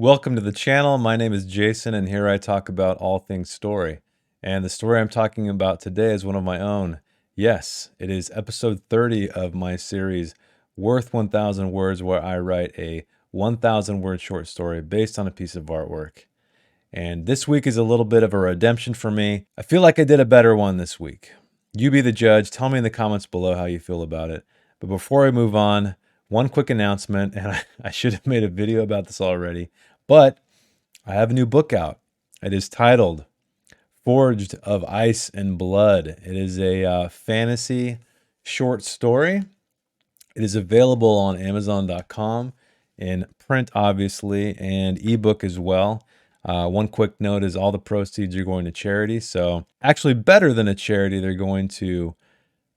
Welcome to the channel. My name is Jason, and here I talk about all things story. And the story I'm talking about today is one of my own. Yes, it is episode 30 of my series, Worth 1,000 Words, where I write a 1,000 word short story based on a piece of artwork. And this week is a little bit of a redemption for me. I feel like I did a better one this week. You be the judge. Tell me in the comments below how you feel about it. But before I move on, one quick announcement, and I should have made a video about this already, but I have a new book out. It is titled Forged of Ice and Blood. It is a fantasy short story. It is available on Amazon.com in print, obviously, and ebook as well. One quick note is all the proceeds are going to charity. So actually better than a charity, they're going to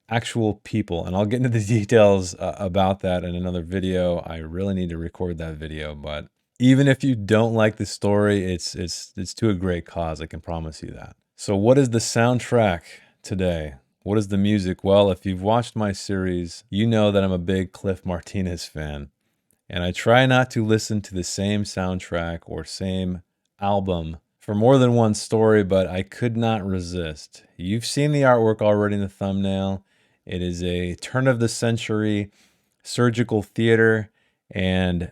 actual people. And I'll get into the details about that in another video. I really need to record that video, but even if you don't like the story, it's to a great cause. I can promise you that. So what is the soundtrack today? What is the music? Well, if you've watched my series, you know that I'm a big Cliff Martinez fan. And I try not to listen to the same soundtrack or same album for more than one story, but I could not resist. You've seen the artwork already in the thumbnail. It is a turn of the century surgical theater, and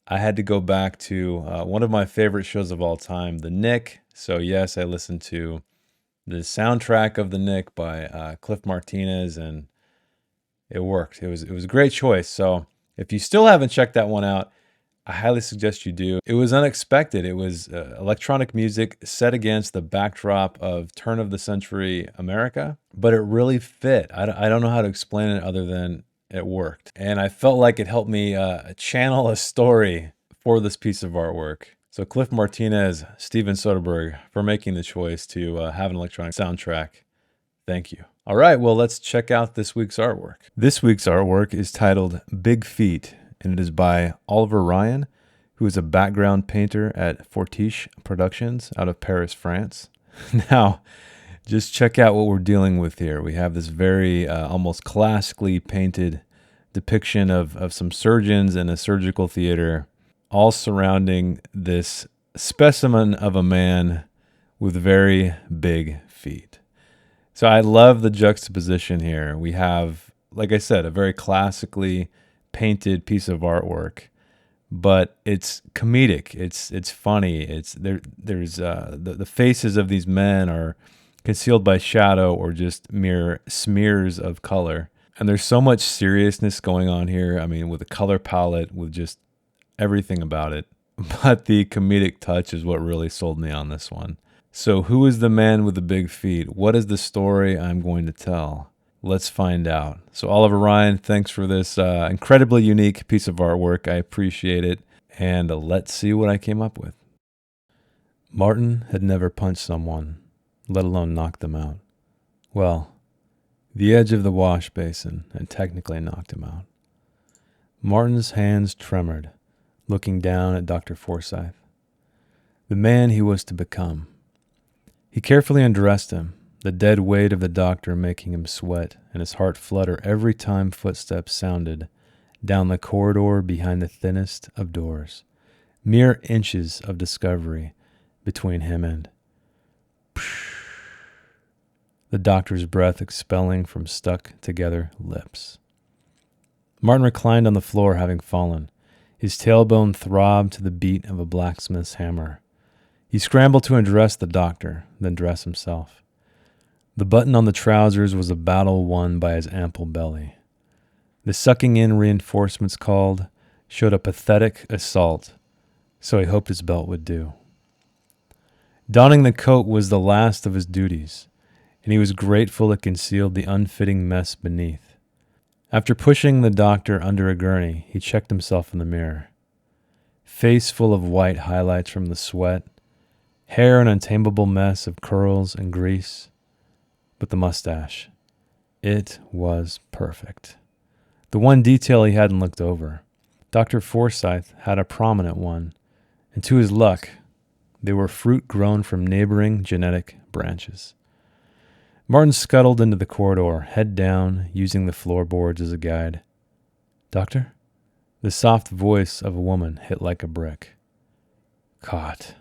I had to go back to one of my favorite shows of all time, The Knick. So yes, I listened to the soundtrack of The Knick by Cliff Martinez, and it worked. It was a great choice. So if you still haven't checked that one out, I highly suggest you do. It was unexpected. It was electronic music set against the backdrop of turn of the century America, but it really fit. I don't know how to explain it other than it worked. And I felt like it helped me channel a story for this piece of artwork. So Cliff Martinez, Steven Soderbergh, for making the choice to have an electronic soundtrack. Thank you. All right, well, let's check out this week's artwork. This week's artwork is titled Big Feet, and it is by Oliver Ryan, who is a background painter at Fortiche Productions out of Paris, France. Now, just check out what we're dealing with here. We have this very almost classically painted depiction of some surgeons in a surgical theater, all surrounding this specimen of a man with very big feet. So I love the juxtaposition here. We have, like I said, a very classically painted piece of artwork, but it's comedic. It's funny. It's there's the faces of these men are concealed by shadow or just mere smears of color. And there's so much seriousness going on here. I mean, with the color palette, with just everything about it. But the comedic touch is what really sold me on this one. So who is the man with the big feet? What is the story I'm going to tell? Let's find out. So Oliver Ryan, thanks for this incredibly unique piece of artwork. I appreciate it. And let's see what I came up with. Martin had never punched someone, let alone knocked them out. Well, the edge of the wash basin had technically knocked him out. Martin's hands tremored, looking down at Dr. Forsyth, the man he was to become. He carefully undressed him, the dead weight of the doctor making him sweat and his heart flutter every time footsteps sounded down the corridor behind the thinnest of doors, mere inches of discovery between him and the doctor's breath expelling from stuck-together lips. Martin reclined on the floor, having fallen. His tailbone throbbed to the beat of a blacksmith's hammer. He scrambled to undress the doctor, then dress himself. The button on the trousers was a battle won by his ample belly. The sucking-in reinforcements called showed a pathetic assault, so he hoped his belt would do. Donning the coat was the last of his duties, and he was grateful it concealed the unfitting mess beneath. After pushing the doctor under a gurney, he checked himself in the mirror. Face full of white highlights from the sweat, hair an untamable mess of curls and grease, but the mustache, it was perfect. The one detail he hadn't looked over. Dr. Forsyth had a prominent one, and to his luck, they were fruit grown from neighboring genetic branches. Martin scuttled into the corridor, head down, using the floorboards as a guide. "Doctor?" The soft voice of a woman hit like a brick. Caught.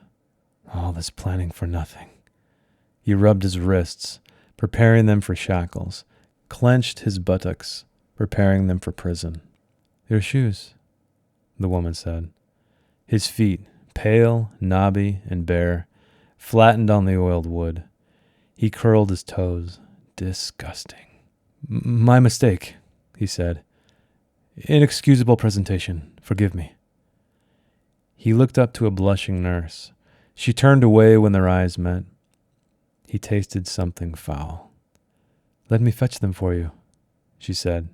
All this planning for nothing. He rubbed his wrists, preparing them for shackles, clenched his buttocks, preparing them for prison. Your shoes, the woman said. His feet, pale, knobby, and bare, flattened on the oiled wood. He curled his toes. Disgusting. My mistake, he said. Inexcusable presentation. Forgive me. He looked up to a blushing nurse. She turned away when their eyes met. He tasted something foul. Let me fetch them for you, she said.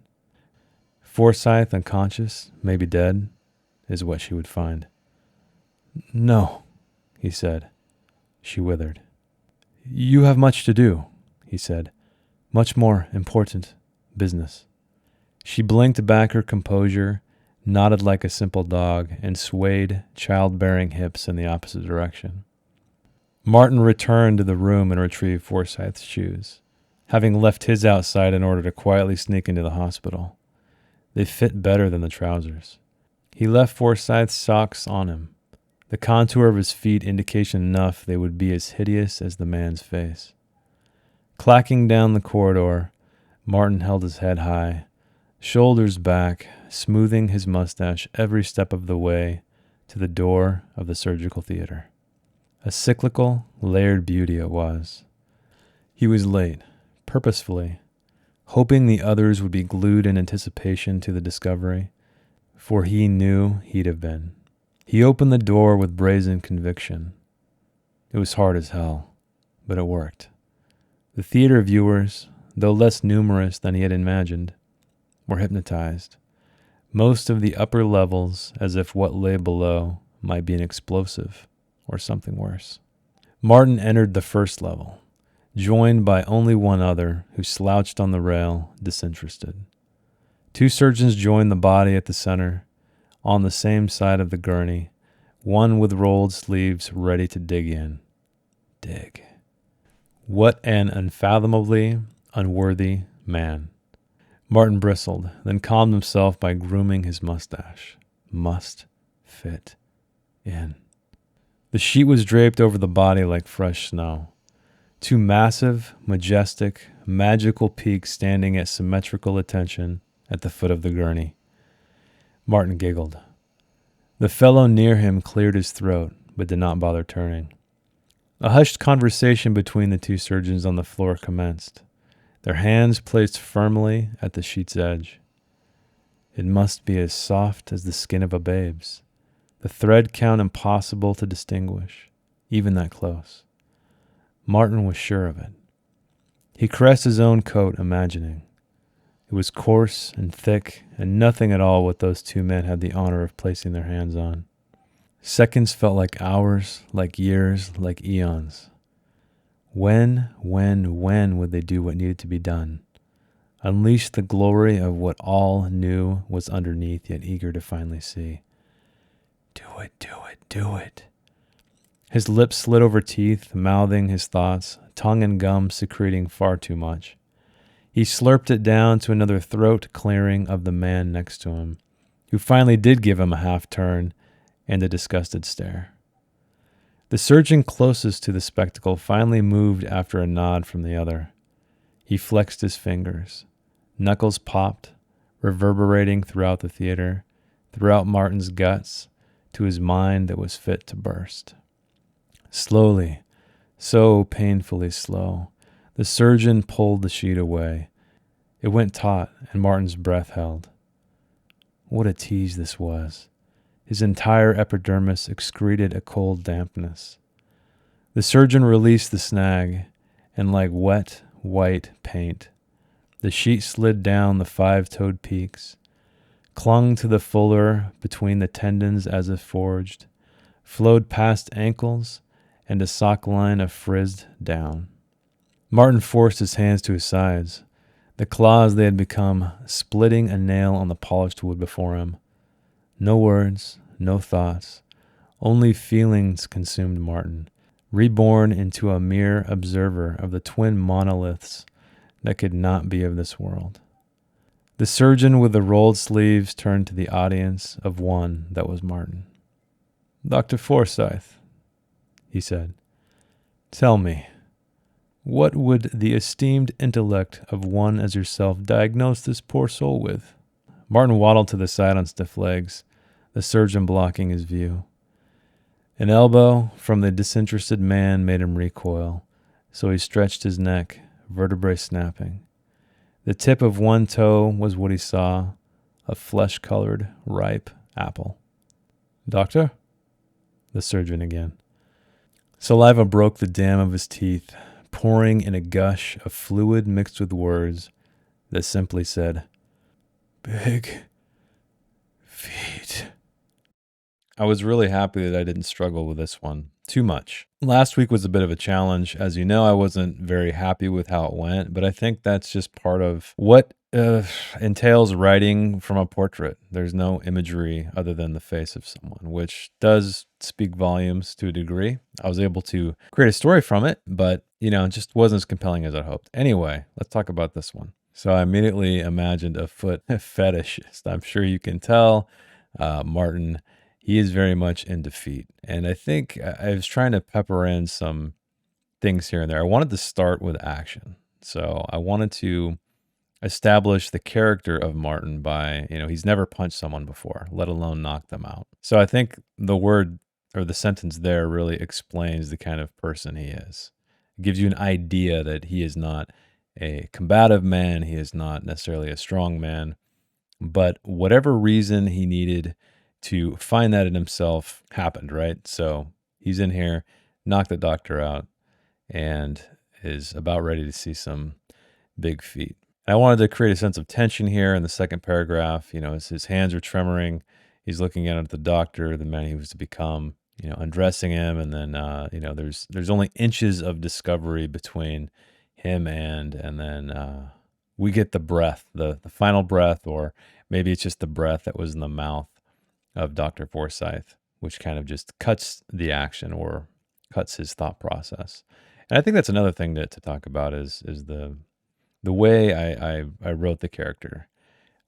Forsyth unconscious, maybe dead, is what she would find. No, he said. She withered. You have much to do, he said. Much more important business. She blinked back her composure, nodded like a simple dog, and swayed childbearing hips in the opposite direction. Martin returned to the room and retrieved Forsyth's shoes, having left his outside in order to quietly sneak into the hospital. They fit better than the trousers. He left Forsyth's socks on him, the contour of his feet indication enough they would be as hideous as the man's face. Clacking down the corridor, Martin held his head high, shoulders back, smoothing his mustache every step of the way to the door of the surgical theater. A cyclical, layered beauty it was. He was late, purposefully, hoping the others would be glued in anticipation to the discovery, for he knew he'd have been. He opened the door with brazen conviction. It was hard as hell, but it worked. The theater viewers, though less numerous than he had imagined, were hypnotized. Most of the upper levels as if what lay below might be an explosive or something worse. Martin entered the first level, joined by only one other who slouched on the rail, disinterested. Two surgeons joined the body at the center, on the same side of the gurney, one with rolled sleeves ready to dig in. Dig. What an unfathomably unworthy man. Martin bristled, then calmed himself by grooming his mustache. Must fit in. The sheet was draped over the body like fresh snow. Two massive, majestic, magical peaks standing at symmetrical attention at the foot of the gurney. Martin giggled. The fellow near him cleared his throat, but did not bother turning. A hushed conversation between the two surgeons on the floor commenced, their hands placed firmly at the sheet's edge. It must be as soft as the skin of a babe's, the thread count impossible to distinguish, even that close. Martin was sure of it. He caressed his own coat, imagining. It was coarse and thick, and nothing at all what those two men had the honor of placing their hands on. Seconds felt like hours, like years, like eons. When would they do what needed to be done? Unleash the glory of what all knew was underneath, yet eager to finally see. Do it. His lips slid over teeth, mouthing his thoughts, tongue and gum secreting far too much. He slurped it down to another throat clearing of the man next to him, who finally did give him a half turn and a disgusted stare. The surgeon closest to the spectacle finally moved after a nod from the other. He flexed his fingers. Knuckles popped, reverberating throughout the theater, throughout Martin's guts, to his mind that was fit to burst. Slowly, so painfully slow, the surgeon pulled the sheet away. It went taut, and Martin's breath held. What a tease this was. His entire epidermis excreted a cold dampness. The surgeon released the snag, and like wet, white paint, the sheet slid down the five-toed peaks, clung to the fuller between the tendons as if forged, flowed past ankles, and a sock line of frizzed down. Martin forced his hands to his sides, the claws they had become splitting a nail on the polished wood before him. No words, no thoughts, only feelings consumed Martin, reborn into a mere observer of the twin monoliths that could not be of this world. The surgeon with the rolled sleeves turned to the audience of one that was Martin. Dr. Forsyth, he said, tell me, what would the esteemed intellect of one as yourself diagnose this poor soul with? Martin waddled to the side on stiff legs, the surgeon blocking his view. An elbow from the disinterested man made him recoil, so he stretched his neck, vertebrae snapping. The tip of one toe was what he saw, a flesh-colored, ripe apple. Doctor? The surgeon again. Saliva broke the dam of his teeth, pouring in a gush of fluid mixed with words that simply said, Big feet. I was really happy that I didn't struggle with this one too much. Last week was a bit of a challenge. As you know, I wasn't very happy with how it went, but I think that's just part of what entails writing from a portrait. There's no imagery other than the face of someone, which does speak volumes to a degree. I was able to create a story from it, but, it just wasn't as compelling as I hoped. Anyway, let's talk about this one. So I immediately imagined a foot fetishist. I'm sure you can tell. Martin, he is very much in defeat. And I think I was trying to pepper in some things here and there. I wanted to start with action. So I wanted to establish the character of Martin by, he's never punched someone before, let alone knocked them out. So I think the word or the sentence there really explains the kind of person he is. It gives you an idea that he is not a combative man, he is not necessarily a strong man, but whatever reason he needed to find that in himself happened, right? So he's in here, knocked the doctor out, and is about ready to see some big feet. I wanted to create a sense of tension here in the second paragraph. As his hands are tremoring, he's looking at the doctor, the man he was to become, undressing him. And then, there's only inches of discovery between him and then we get the breath, the final breath, or maybe it's just the breath that was in the mouth of Dr. Forsyth, which kind of just cuts the action or cuts his thought process. And I think that's another thing to talk about is the way I wrote the character.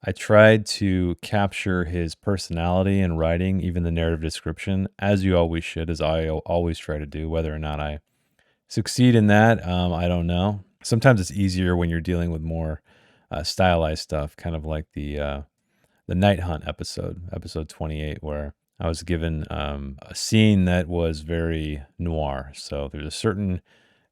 I tried to capture his personality in writing, even the narrative description, as you always should, as I always try to do. Whether or not I succeed in that, I don't know. Sometimes it's easier when you're dealing with more stylized stuff, kind of like the Night Hunt episode 28, where I was given a scene that was very noir. So there's a certain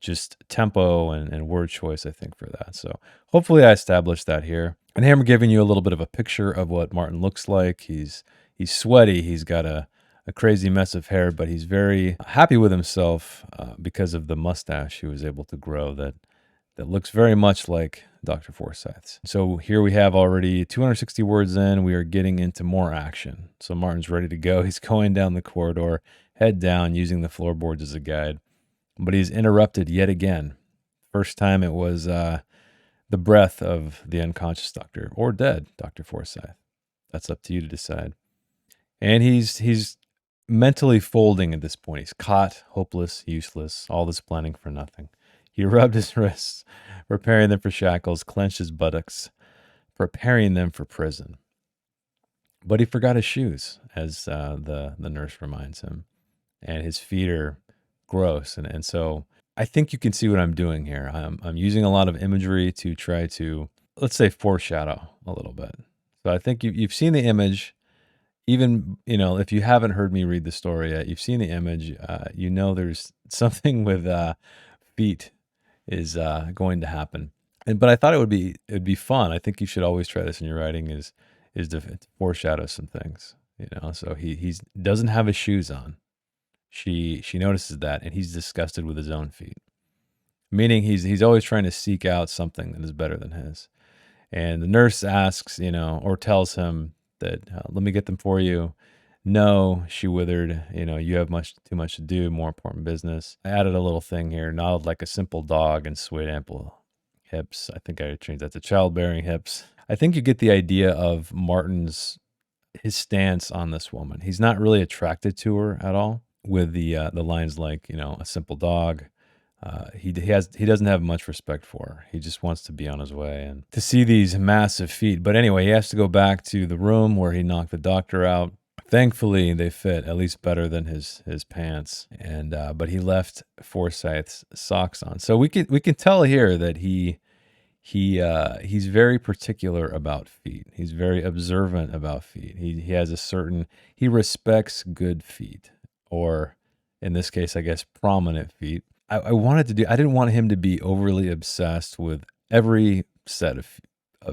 just tempo and word choice, I think, for that. So hopefully I established that here. And here I'm giving you a little bit of a picture of what Martin looks like. He's sweaty. He's got a crazy mess of hair, but he's very happy with himself because of the mustache he was able to grow that looks very much like Dr. Forsyth's. So here we have already 260 words in. We are getting into more action. So Martin's ready to go. He's going down the corridor, head down, using the floorboards as a guide. But he's interrupted yet again. First time it was the breath of the unconscious doctor, or dead Dr. Forsyth. That's up to you to decide. And he's mentally folding at this point. He's caught, hopeless, useless, all this planning for nothing. He rubbed his wrists, preparing them for shackles, clenched his buttocks, preparing them for prison. But he forgot his shoes, as the nurse reminds him, and his feet are gross. And so I think you can see what I'm doing here. I'm using a lot of imagery to try to, let's say, foreshadow a little bit. So I think you've seen the image. Even, if you haven't heard me read the story yet, you've seen the image. There's something with feet is going to happen. But I thought it'd be fun. I think you should always try this in your writing is to foreshadow some things. So he doesn't have his shoes on. She notices that, and he's disgusted with his own feet. Meaning he's always trying to seek out something that is better than his. And the nurse asks, or tells him that, let me get them for you. No, she withered. You have too much to do, more important business. I added a little thing here, nodded like a simple dog and swayed ample hips. I think I changed that to childbearing hips. I think you get the idea of his stance on this woman. He's not really attracted to her at all, with the lines like, a simple dog. He doesn't have much respect for her. He just wants to be on his way and to see these massive feet. But anyway, he has to go back to the room where he knocked the doctor out. Thankfully, they fit at least better than his pants, and but he left Forsyth's socks on. So we can tell here that he's very particular about feet. He's very observant about feet. He has a certain he respects good feet, or in this case, I guess prominent feet. I didn't want him to be overly obsessed with every set of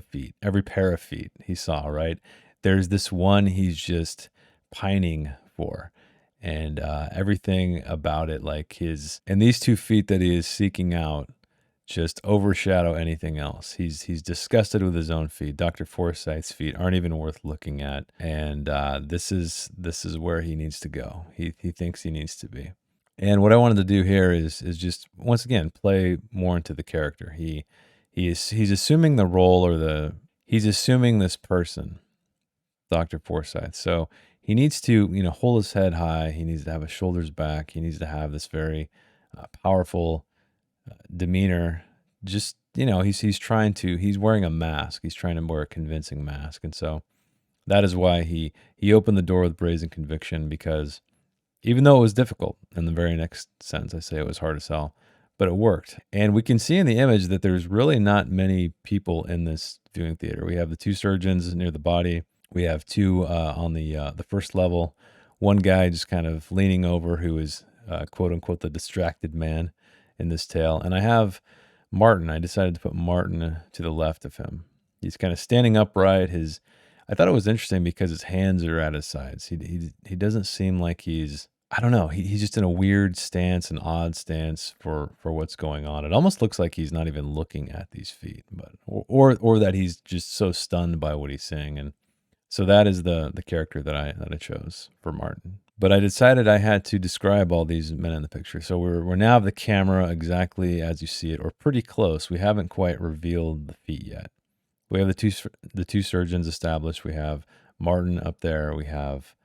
feet, every pair of feet he saw, right? There's this one he's just pining for. And everything about it, like and these 2 feet that he is seeking out, just overshadow anything else. He's disgusted with his own feet. Dr. Forsyth's feet aren't even worth looking at, and this is where he needs to go. He thinks he needs to be. And what I wanted to do here is just once again play more into the character. He's assuming the role, or he's assuming this person, Dr. Forsyth. So he needs to hold his head high. He needs to have his shoulders back. He needs to have this very powerful demeanor. Just he's wearing a mask. He's trying to wear a convincing mask, and so that is why he opened the door with brazen conviction, because even though it was difficult, in the very next sentence I say it was hard to sell, but it worked. And we can see in the image that there's really not many people in this viewing theater. We have the 2 surgeons near the body. We have 2 on the first level. One guy just kind of leaning over, who is quote unquote the distracted man in this tale. And I have Martin. I decided to put Martin to the left of him. He's kind of standing upright. I thought it was interesting because his hands are at his sides. He doesn't seem like I don't know. He's just in a weird stance, an odd stance for what's going on. It almost looks like he's not even looking at these feet, but or that he's just so stunned by what he's seeing. And so that is the character that I chose for Martin. But I decided I had to describe all these men in the picture. So we're now have the camera exactly as you see it, or pretty close. We haven't quite revealed the feet yet. We have the two surgeons established. We have Martin up there. We have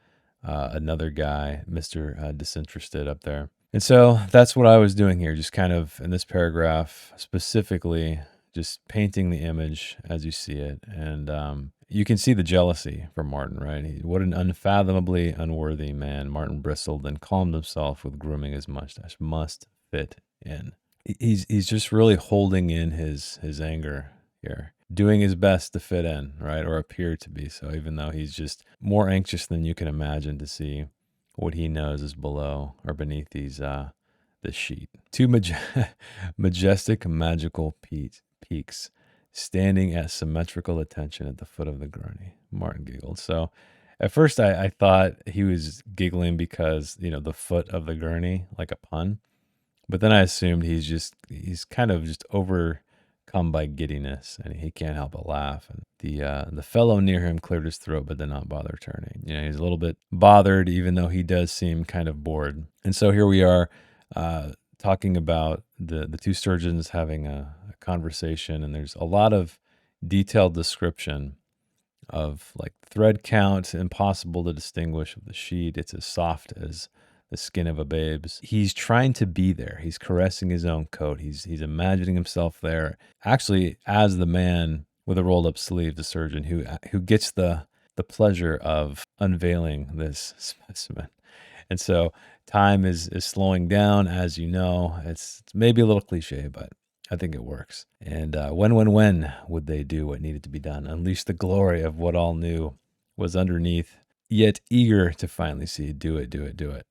another guy, Mr. Disinterested, up there. And so that's what I was doing here, just kind of in this paragraph specifically, just painting the image as you see it. And you can see the jealousy from Martin, right? What an unfathomably unworthy man. Martin bristled and calmed himself with grooming his mustache. Must fit in. He's just really holding in his anger here, doing his best to fit in, right? Or appear to be so, even though he's just more anxious than you can imagine to see what he knows is below or beneath this sheet. 2 majestic, magical peaks standing at symmetrical attention at the foot of the gurney. Martin giggled. So at first I thought he was giggling because, the foot of the gurney, like a pun. But then I assumed he's kind of just overcome by giddiness, and he can't help but laugh. And the fellow near him cleared his throat, but did not bother turning. He's a little bit bothered, even though he does seem kind of bored. And so here we are, talking about the 2 surgeons having a conversation, and there's a lot of detailed description of like thread count, impossible to distinguish of the sheet. It's as soft as the skin of a babe's. He's trying to be there. He's caressing his own coat. He's imagining himself there, actually as the man with a rolled up sleeve, the surgeon who gets the pleasure of unveiling this specimen. And so time is slowing down, as you know. It's maybe a little cliche, but I think it works. And when would they do what needed to be done? Unleash the glory of what all knew was underneath, yet eager to finally see. Do it, do it, do it.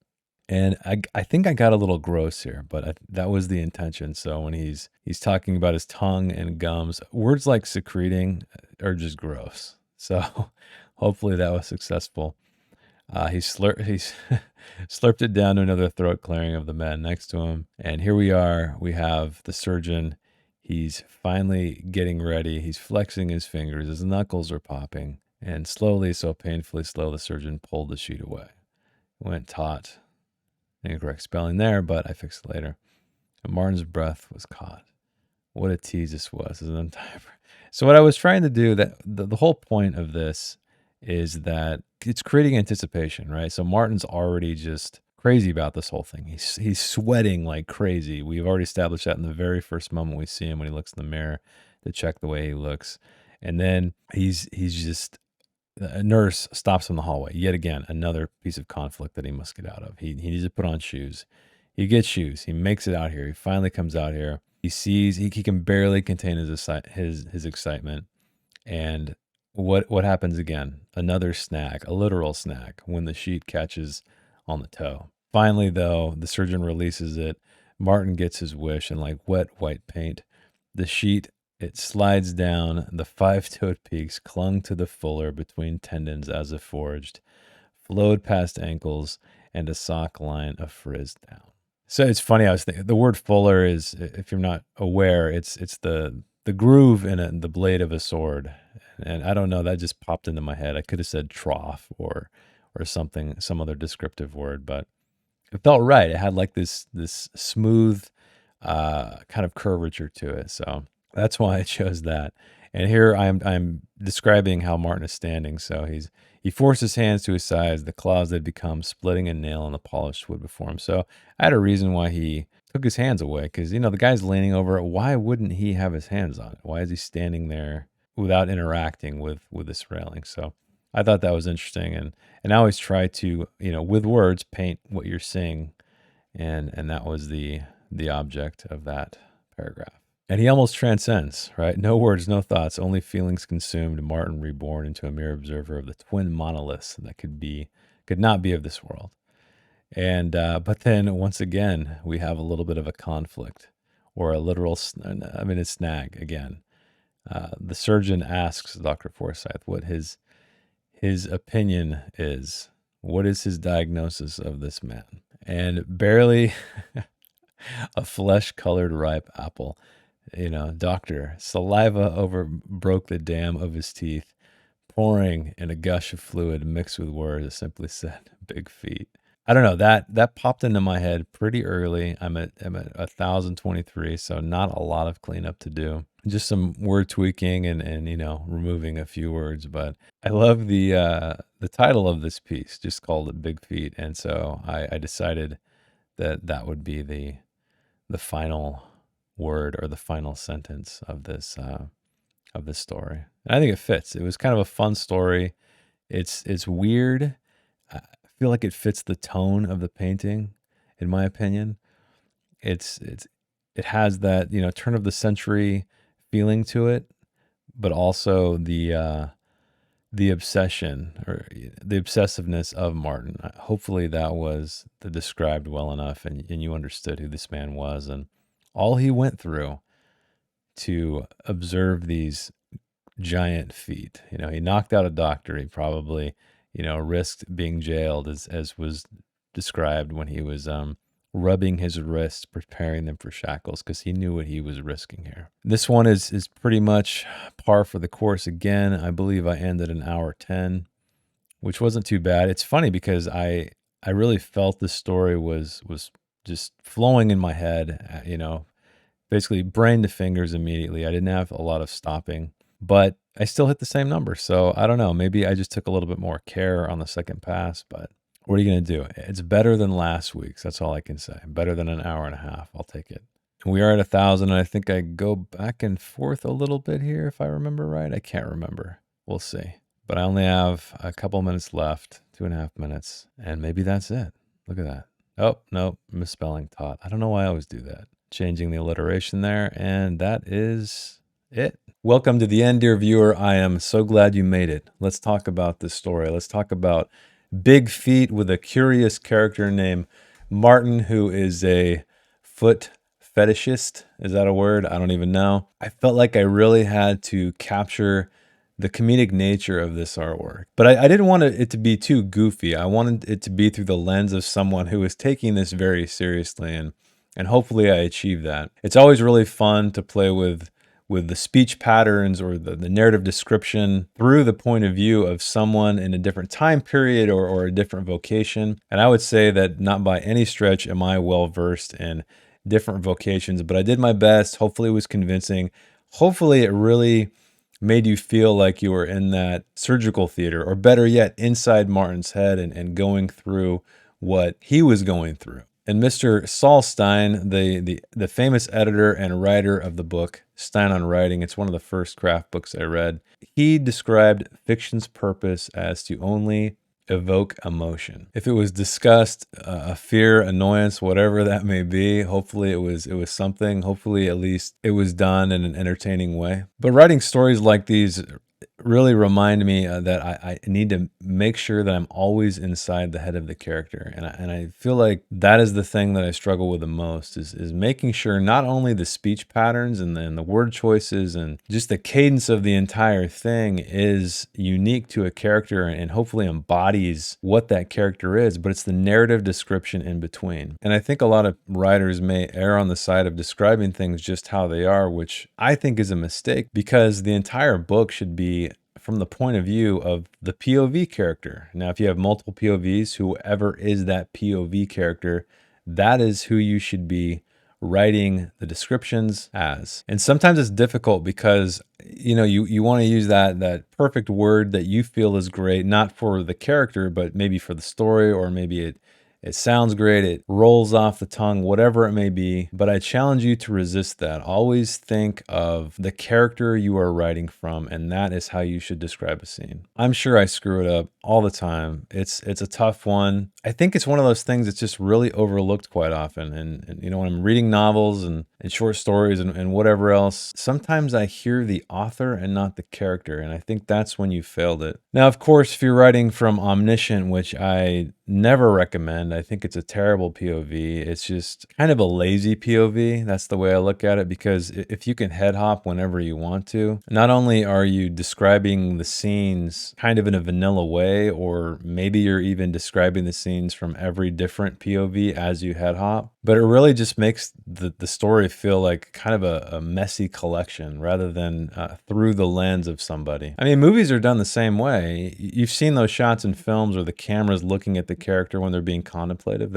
And I think I got a little gross here, but that was the intention. So when he's talking about his tongue and gums, words like secreting are just gross. So hopefully that was successful. He slurped it down to another throat clearing of the men next to him. And here we are. We have the surgeon. He's finally getting ready. He's flexing his fingers. His knuckles are popping. And slowly, so painfully slow, the surgeon pulled the sheet away. Went taut. Incorrect spelling there, but I fixed it later. And Martin's breath was caught. What a tease this was. So what I was trying to do, that the whole point of this is that it's creating anticipation, right? So Martin's already just crazy about this whole thing. He's sweating like crazy. We've already established that in the very first moment we see him when he looks in the mirror to check the way he looks. And then he's just A nurse stops him in the hallway. Yet again, another piece of conflict that he must get out of. He needs to put on shoes. He gets shoes. He makes it out here. He finally comes out here. He sees he can barely contain his excitement. And what happens again? Another snag, a literal snag, when the sheet catches on the toe. Finally, though, the surgeon releases it. Martin gets his wish, and like wet white paint, the sheet it slides down. The five-toed peaks clung to the fuller between tendons as if forged, flowed past ankles, and a sock line of frizz down. So it's funny. I was thinking the word fuller is, if you're not aware, it's the groove in it, the blade of a sword. And I don't know, that just popped into my head. I could have said trough or something, some other descriptive word, but it felt right. It had like this smooth kind of curvature to it. So that's why I chose that. And here I'm describing how Martin is standing. So he forced his hands to his sides, the claws that become splitting a nail on the polished wood before him. So I had a reason why he took his hands away, because the guy's leaning over it. Why wouldn't he have his hands on it? Why is he standing there without interacting with this railing? So I thought that was interesting, and I always try to with words paint what you're seeing, and that was the object of that paragraph. And he almost transcends, right? No words, no thoughts, only feelings consumed. Martin reborn into a mere observer of the twin monoliths that could not be of this world. And but then once again, we have a little bit of a conflict, or a literal, a snag again. The surgeon asks Dr. Forsyth what his opinion is. What is his diagnosis of this man? And barely a flesh-colored ripe apple. Doctor, saliva over broke the dam of his teeth, pouring in a gush of fluid mixed with words, simply said, "Big feet." I don't know, that popped into my head pretty early. I'm at 1023, so not a lot of cleanup to do. Just some word tweaking and removing a few words, but I love the title of this piece, just called it "Big Feet," and so I decided that would be the final word, or the final sentence of this story. And I think it fits. It was kind of a fun story. It's weird. I feel like it fits the tone of the painting, in my opinion. It has that turn of the century feeling to it, but also the obsession, or the obsessiveness of Martin. Hopefully that was described well enough, and you understood who this man was and all he went through to observe these giant feat. He knocked out a doctor. He probably, risked being jailed, as was described, when he was rubbing his wrists, preparing them for shackles, because he knew what he was risking here. This one is pretty much par for the course again. I believe I ended an hour 10, which wasn't too bad. It's funny because I really felt the story was just flowing in my head, basically brain to fingers immediately. I didn't have a lot of stopping, but I still hit the same number. So I don't know, maybe I just took a little bit more care on the second pass, but what are you going to do? It's better than last week's. That's all I can say. Better than an hour and a half. I'll take it. We are at 1,000, and I think I go back and forth a little bit here, if I remember right. I can't remember. We'll see. But I only have a couple minutes left, 2.5 minutes, and maybe that's it. Look at that. Oh, no, misspelling taught. I don't know why I always do that. Changing the alliteration there, and that is it. Welcome to the end, dear viewer. I am so glad you made it. Let's talk about this story. Let's talk about Big Feet with a curious character named Martin, who is a foot fetishist. Is that a word? I don't even know. I felt like I really had to capture the comedic nature of this artwork. But I didn't want it to be too goofy. I wanted it to be through the lens of someone who is taking this very seriously, and hopefully I achieved that. It's always really fun to play with the speech patterns, or the narrative description through the point of view of someone in a different time period, or a different vocation. And I would say that not by any stretch am I well versed in different vocations, but I did my best. Hopefully it was convincing. Hopefully it really made you feel like you were in that surgical theater, or better yet, inside Martin's head, and going through what he was going through. And Mr. Saul Stein, the famous editor and writer of the book Stein on Writing, it's one of the first craft books I read. He described fiction's purpose as to only evoke emotion. If it was disgust, a fear, annoyance, whatever that may be, hopefully it was something. Hopefully at least it was done in an entertaining way. But writing stories like these really remind me that I need to make sure that I'm always inside the head of the character. And I feel like that is the thing that I struggle with the most is making sure not only the speech patterns and the word choices and just the cadence of the entire thing is unique to a character and hopefully embodies what that character is, but it's the narrative description in between. And I think a lot of writers may err on the side of describing things just how they are, which I think is a mistake because the entire book should be from the point of view of the POV character. Now, if you have multiple POVs, whoever is that POV character, that is who you should be writing the descriptions as. And sometimes it's difficult because you want to use that perfect word that you feel is great, not for the character, but maybe for the story, or maybe it sounds great, it rolls off the tongue, whatever it may be. But I challenge you to resist that. Always think of the character you are writing from, and that is how you should describe a scene. I'm sure I screw it up all the time. It's a tough one. I think it's one of those things that's just really overlooked quite often. And when I'm reading novels and short stories and whatever else, sometimes I hear the author and not the character. And I think that's when you failed it. Now, of course, if you're writing from omniscient, which I never recommend, I think it's a terrible POV. It's just kind of a lazy POV. That's the way I look at it, because if you can head hop whenever you want to, not only are you describing the scenes kind of in a vanilla way, or maybe you're even describing the scenes from every different POV as you head hop, but it really just makes the story feel like kind of a messy collection rather than through the lens of somebody. I mean, movies are done the same way. You've seen those shots in films where the camera's looking at the character when they're being contemplative.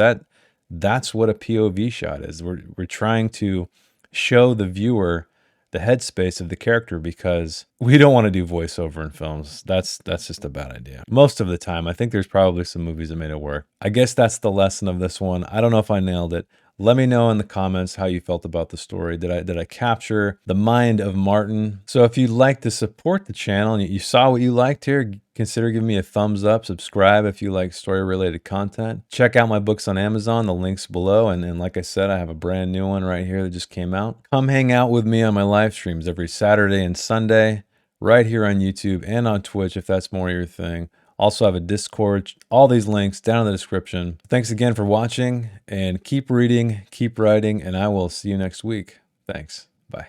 That's what a POV shot is. We're trying to show the viewer the headspace of the character, because we don't want to do voiceover in films. That's just a bad idea. Most of the time. I think there's probably some movies that made it work. I guess that's the lesson of this one. I don't know if I nailed it. Let me know in the comments how you felt about the story. Did I capture the mind of Martin? So if you'd like to support the channel and you saw what you liked here, consider giving me a thumbs up. Subscribe if you like story-related content. Check out my books on Amazon. The link's below. And like I said, I have a brand new one right here that just came out. Come hang out with me on my live streams every Saturday and Sunday, right here on YouTube and on Twitch if that's more your thing. Also have a Discord, all these links down in the description. Thanks again for watching, and keep reading, keep writing, and I will see you next week. Thanks. Bye.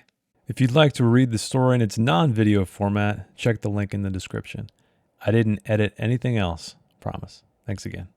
If you'd like to read the story in its non-video format, check the link in the description. I didn't edit anything else, promise. Thanks again.